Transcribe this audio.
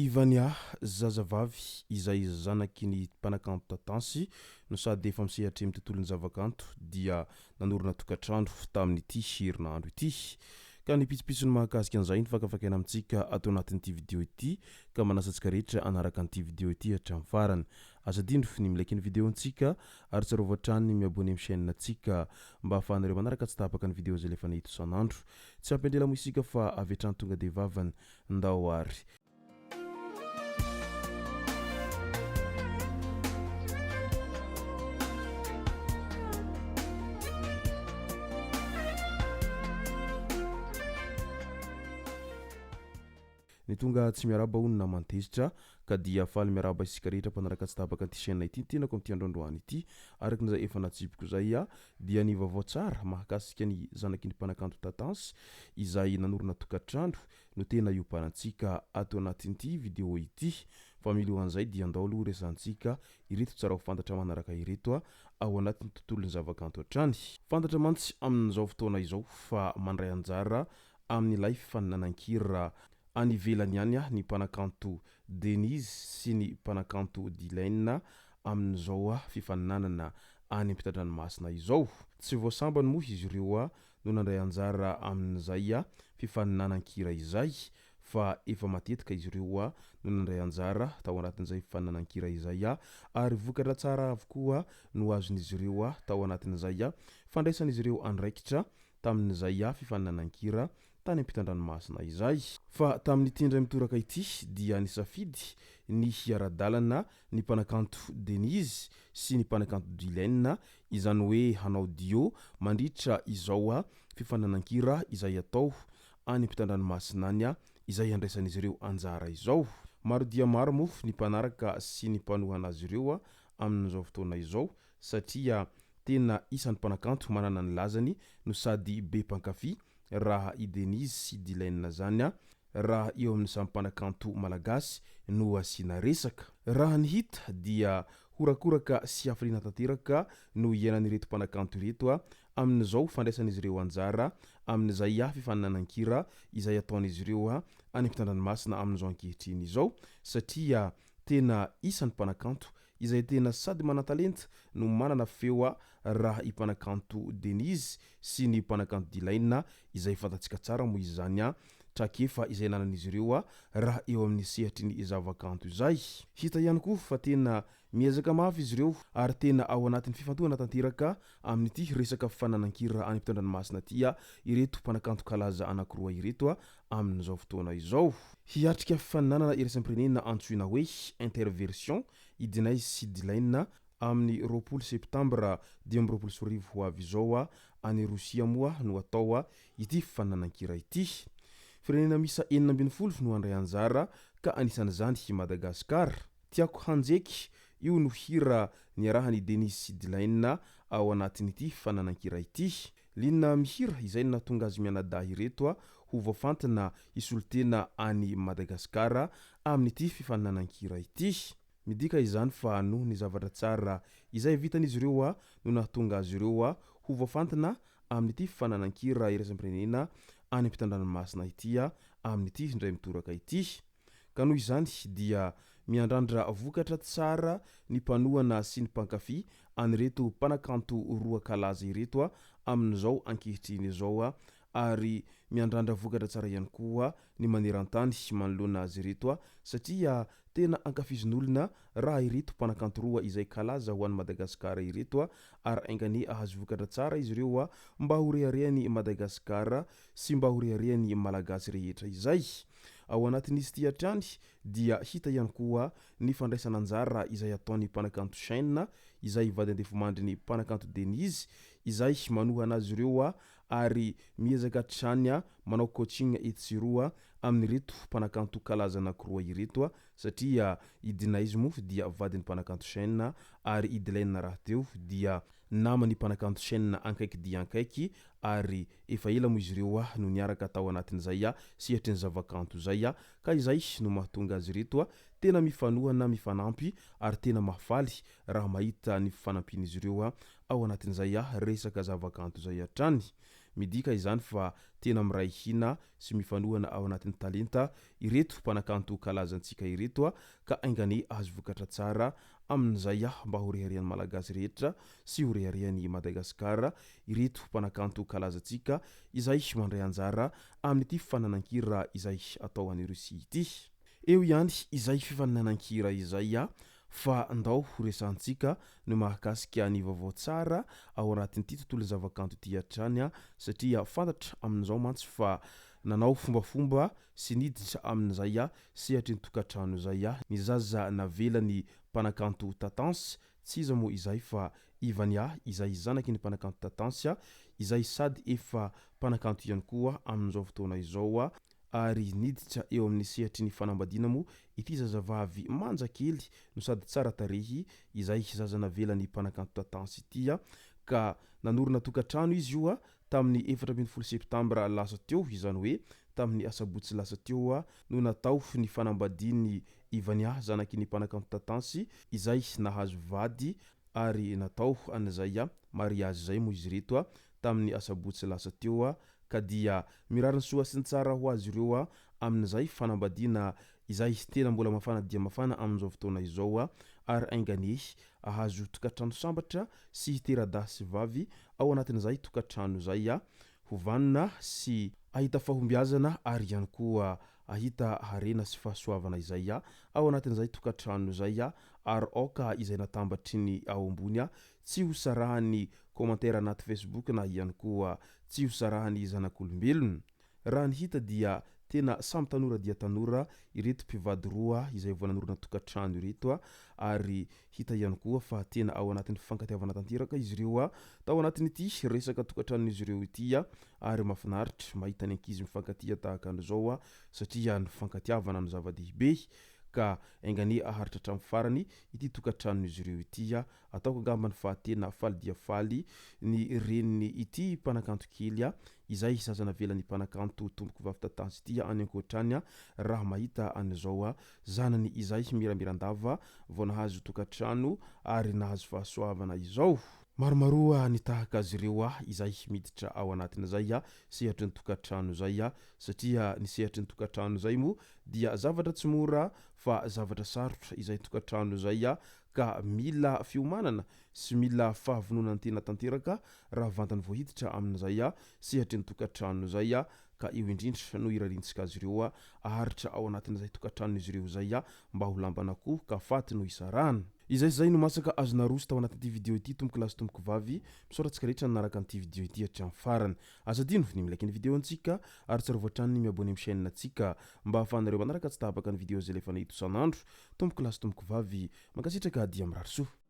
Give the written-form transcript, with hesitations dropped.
Ivania zazavavy izay zanaky ny mpanakanto Tatansy no sady efa misehatra amin'ny tontolon'ny zavakanto dia nanorina tokantrano tamin'ity herinandro ity. Ka ny pitsopitsony mahakasika an'izay ny fakafakaina amintsika atao anatin'ity vidéo ity ka manasa antsika rehetra anaraka an'ity vidéo ity hatramin'ny farany. Azadindro ny milaiky ny vidéo antsika ary tsarovatra hatrany miabony amin'ny chaîne antsika mba ahafahanareo manaraka tsy tapaka ny vidéo zay lefa nahita isan'andro. Tsy ampendrela mo isika fa avy hatrany tonga de vavany ndao ary. Ny tonga tsy miaraba hono na mantezitra ka dia faly miaraba isika rehetra mpanaraka tsy tapaka an'ity chaîne ity tenako amin'ity androandroany ity araka n'izay efa natsipiko zay dia ny vaovao tsara mahakasika ny zanaky ny mpanakanto Tatansy izay nanorina tokantrano no tena iomparantsika ato anatin'ity vidéo ity. Fa milohan'izay dia andao aloha resantsika ireto tsara ho fantatra manaraka ireto ao anatin'ny tontolon'ny zavakanto hatrany. Fantatra mantsy amin'izao fotoana izao fa mandray anjara amin'ny lay fifaninanan-kira any ivelany ihany ny mpanakanto Denise sy ny mpanakanto Dylaine amin'izao fifaninanana any ampitan-dranomasina izao. Tsy voasambany moa izy ireo no nandray anjara amin'izay fifaninanan-kira izay fa efa matetika izy ireo no nandray anjara tao anatin'izay fifaninanan-kira izay ary vokatra tsara avokoa no azon'izy ireo tao anatin'izay fandraisan'izy ireo andraikitra tamin'izay fifaninanan-kira tany ampitan-dranomasina izay. Fa tamin'ity indray mitoraka ity dia nisafidy ny hiara-dalana ny mpanakanto Denise sy ny mpanakanto Dylaine izany hoe hanao duo mandritra izao fifaninanan-kira izay atao any ampitan-dranomasina any izay andraisan'izy ireo anjara izao. Maro dia maro moa ny mpanaraka sy ny mpanohana azy ireo amin'izao fotoana izao satria tena isan'ny mpanakanto manana ny lazany no sady be mpankafy raha i Denise sy Dylaine zany raha eo amin'ny samy mpanakanto malagasy no asiana resaka. Raha ny hita dia horakoraka sy hafaliana tanteraka no iainan'ireto mpanakanto ireto amin'izao fandraisan'izy ireo anjara amin'izay fifaninanan-kira izay ataon'izy ireo any ampitan-dranomasina amin'izao ankehitriny izao satria tena isan'ny mpanakanto izay tena sady manan-talenta no manana feo raha i mpanakanto Denise sy ny mpanakanto Dylaine izay fantatsika tsara moa izy zany trakefa izay nanan'izy ireo raha eo amin'ny sehatry ny zavakanto izay. Hita ihany koa fa tena miezaka mafy izy ireo ary tena ao anatin'ny fifantohana tanteraka amin'ity resaka fifaninanan-kira any ampitan-dranomasina ty ireto mpanakanto kalaza anankiroa ireto amin'izao fotoana izao. Hiatrika fifaninanana iraisam-pirenena antsoina hoe interversion i Denise sy Dylaine amin'ny 20 septambra 2024 ho avy izao any Rosia moa no atao ity fifaninanan-kira ity. Firenena misa 40 no handray anjara ka anisan'izany i Madagasikara. Tiako hanjeky io no hira niarahany Denise sy Dylaine ao anatin'ity fifaninanan-kira ity. Linona mihira izay nahatonga azy mianadahy ireto ho voafantina isolotena any Madagasikara amin'ity fifaninanan-kira ity. Midika izany fa noho ny zavatra tsara izay vitan'izy ireo no nahatonga azy ireo ho voafantina amin'ity fifaninanan-kira iraisam-pirenena any ampitan-dranomasina ity amin'ity indray mitoraka ity. Ka noho izany dia miandrandra vokatra tsara ny mpanohana sy ny mpankafy anireto mpanakanto roa kalaza ireto amin'izao ankehitriny izao ary miandrandra vokatra tsara ihany koa ny maneran-tany manoloana azy ireto satria tena ankafizin'olona raha ireto mpanakanto roa izay kalaza ho an'ny Madagasikara ireto ary aingany ahazo vokatra tsara izy ireo mba ho reharehan'ny Madagasikara sy mba ho reharehan'ny malagasy rehetra izay. Ao anatin'izy ty hatrany dia hita ihany koa ny fandraisana anjara izay ataon'ny mpanakanto Chaîne izay vady andefomandry ny mpanakanto Denise izay manohana azy ireo ary miezaka hatrany manao coaching etsiroa amin'ireto mpanakanto kalaza anankiroa ireto satria i Denise moa dia vadin'ny mpanakanto Chaîne ary i Dylaine raha teo dia naman'ny mpanakanto Chaîne ankaiky dia ankaiky ary efa ela moa izy ireo no niaraka tao anatin'izay sehatry ny zavakanto zay ka izay no mahatonga azy ireto tena mifanohana mifanampy ary tena mafaly raha mahita ny fifanampian'izy ireo ao anatin'izay resaka zavakanto zay hatrany. midika izany fa tena miray hina sy mifanohana ao anatin'ny talenta ireto mpanakanto kalazantsika ireto a ka aingany azo vokatra tsara amin'izay mba horeharian'ny malagasy rehetra sy horeharian'ny Madagasikara ireto mpanakanto kalazantsika izay mandray anjara amin'ity fifananankira izay atao an'i Rosia ity. Eo ihany izay fifananankira izay fa ndao horesantsika no mahakasika ny vaovao tsara ao anatin'ity tontolo zavakanto ity hatrany satria fantatra amin'izao mantsy fa nanao fombafomba sy niditra amin'izay sehatry ny tokantrano izay ny zaza navelany mpanakanto Tatansa tsy iza moa izay fa Ivania izay zanaky ny mpanakanto Tatansa izay sady efa mpanakanto ihany koa amin'izao fotoana izao ary niditra eo amin'ny sehatry ny fanambadiana moa ity zazavavy manjakely no sady tsara tarehy izay zaza navelany mpanakanto Tatansa ity ka nanorina tokantrano izy io tamin'ny 14 septambra lasa teo izany hoe tamin'ny asabotsy lasa teo no natao ny fanambadiany Ivania zanaky ny mpanakanto Tatansa izay nahazo vady ary natao an'izay mariage zay moa izy reto tamin'ny asabotsy lasa teo ka dia mirariny soa sy ny tsara ho azy ireo amin'izay fanambadiana izay tena mbola mafana dia mafana amin'izao fotoana izao ary aingany ahazo tokantrano sambatra sy teradasy vavy ao anatin'izay tokantrano izay hovanina sy ahita fahombiazana ary ihany koa ahita harena sy fahasoavana izay ao anatin'izay tokantrano izay ary aoka izay natambatry ny ao ambony tsy ho sarahany commentaire anaty Facebook na ihany koa tsy ho sarahany zanak'olombelona. Raha ny hita dia tena samy tanora dia tanora ireto mpivady roa izay vao nanorina tokantrano ireto ary hita ihany koa fa tena ao anatin'ny fifankatiavana tanteraka izy ireo tao anatin'ity resaka tokantranon'izy ireo ity ary mahafinaritra mahita ny ankizy mifankatia tahaka an'izao satria ny fifankatiavana no zava-dehibe ka aingany aharitra hatramin'ny farany ity tokantranon'izy ireo ity ataoko angambany fa tena faly dia faly ny reniny ity mpanakanto kely izay zaza navelany mpanakanto tomboko vavy Tatansa ity any ankoatrany raha mahita an'izao zanany izay miramiran-dava vao nahazo tokantrano ary nahazo fahasoavana izao. Maromaro ny tahaka azy ireo izay miditra ao anatin'izay sehatry ny tokantrano izay satria ny sehatry ny tokantrano izay moa dia zavatra tsy mora fa zavatra sarotra izay tokantrano izay ka mila fiomanana sy mila fahavononana tena tanteraka raha vantany voahiditra amin'izay sehatry ny tokantrano izay ka eo indrindra no irarintsika azy ireo aharitra ao anatin'izay tokantranon'izy ireo izay mba ho lambana koa ka faty no isarahana. Izay no masaka azona roso tao anatin'ity video ity tomboko lasy tomboko vavy misoratsika rehetra nanaraka an'ity video ity hatramin'ny farany. Azadino ny milaiky ny video antsika ary tsara voatrany miabone amin'ny chaîne antsika mba ahafahanareo manaraka tsy tahabaka ny video zay lefa nahito isan'andro. Tomboko lasy tomboko vavy mankasitraka dia mirary soa.